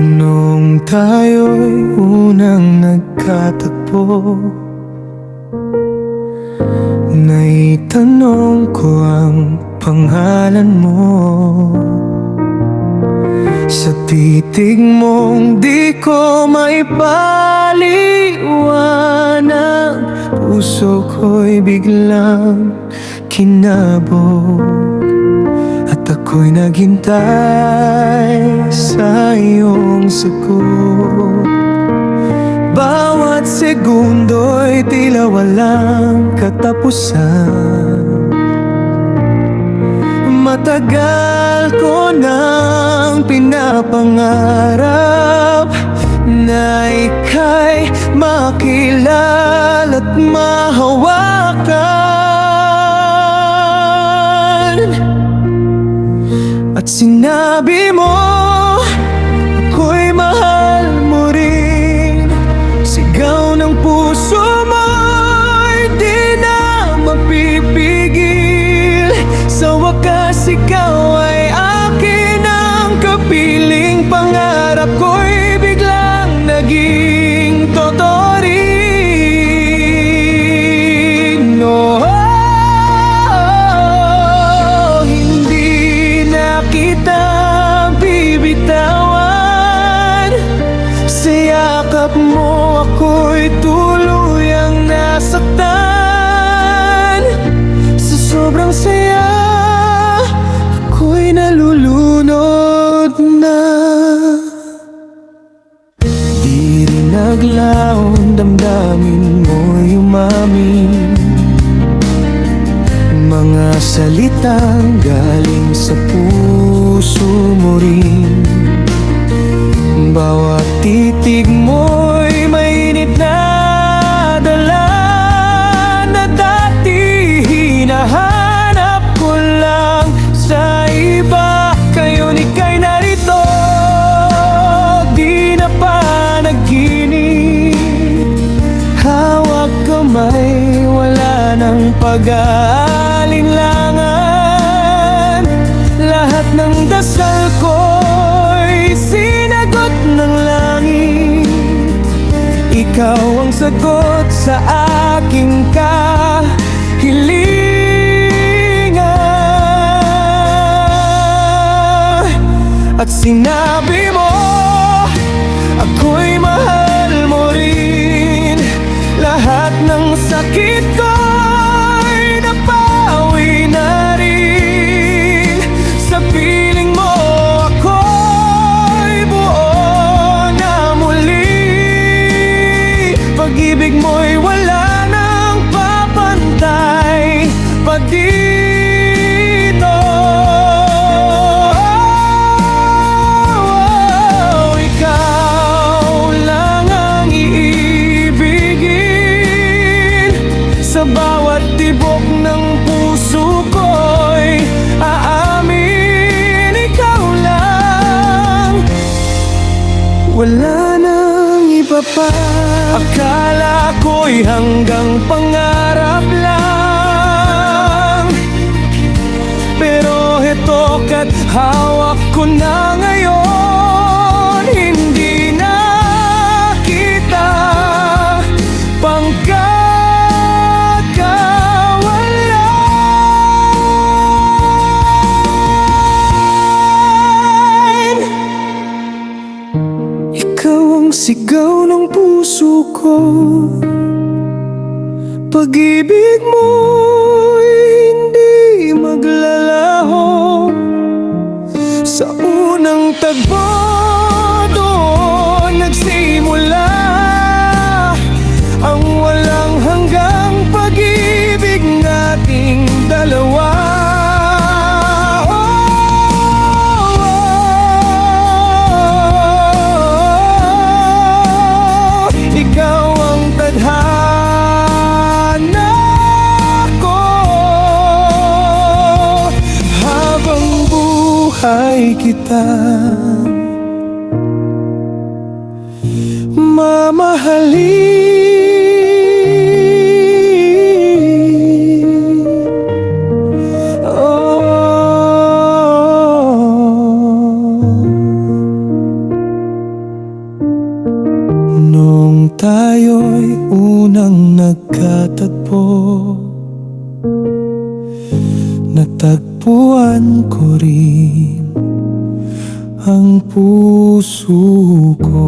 Nung tayo'y unang nagkatagpo, naitanong ko ang pangalan mo. Sa titig mong di ko maipaliwanag, puso ko'y biglang kinabog. At ako'y naghintay sa iyong sagot. Bawat segundo'y tila walang katapusan. Matagal ko nang pinapangarap na ika'y makilala at mahawakan. At sinabi mo, ako'y mahal mo rin. Sigaw ng puso mo'y di na mapipigil. Sa wakas ikaw ay akin, ang kapiling pangarap ko'y biglang naging totoo rin. Hindi na kita bibitawan. Sa yakap mo ako'y tuluyang nasaktan. Sa sobrang saya ako'y nalulunod na. Di rin naglaon, damdamin mo'y umamin. Mga salitang galing sa puso mo rin. Bawat titig mo'y mainit na dala na dati hinahanap ko lang sa iba. Ngayon ika'y narito, di na panaginip. Hawak kamay, wala nang pag-aalinlangan. Lahat ng dasal ko'y sinagot ng langit. Ikaw ang sagot sa aking kahilingan. At sinabi mo, ako'y mahal mo rin. Lahat ng sakit ko'y napawi na rin. Sa piling mo ako'y buo na muli. Pag-ibig mo'y wala nang papantay pa dito. Ikaw lang ang iibigin. Sa bawat tibok ng puso ko'y aamin. Ikaw lang, wala nang iba pa. Akala ko'y hanggang pangarap lang, pero heto ka't hawak ko na ngayon. Hindi na kita pangkakawalan. Ikaw ang sigaw ng puso ko. Pag-ibig mo'y hindi maglalaho. Sa unang tagpo doon nagsimula ang walang hanggang pag-ibig nating dalawa. Ikaw ang tadhana ko habang buhay kita mamahalin. Oh. tayo'y unang nagkatagpo, natagpuan ko rin ang puso ko.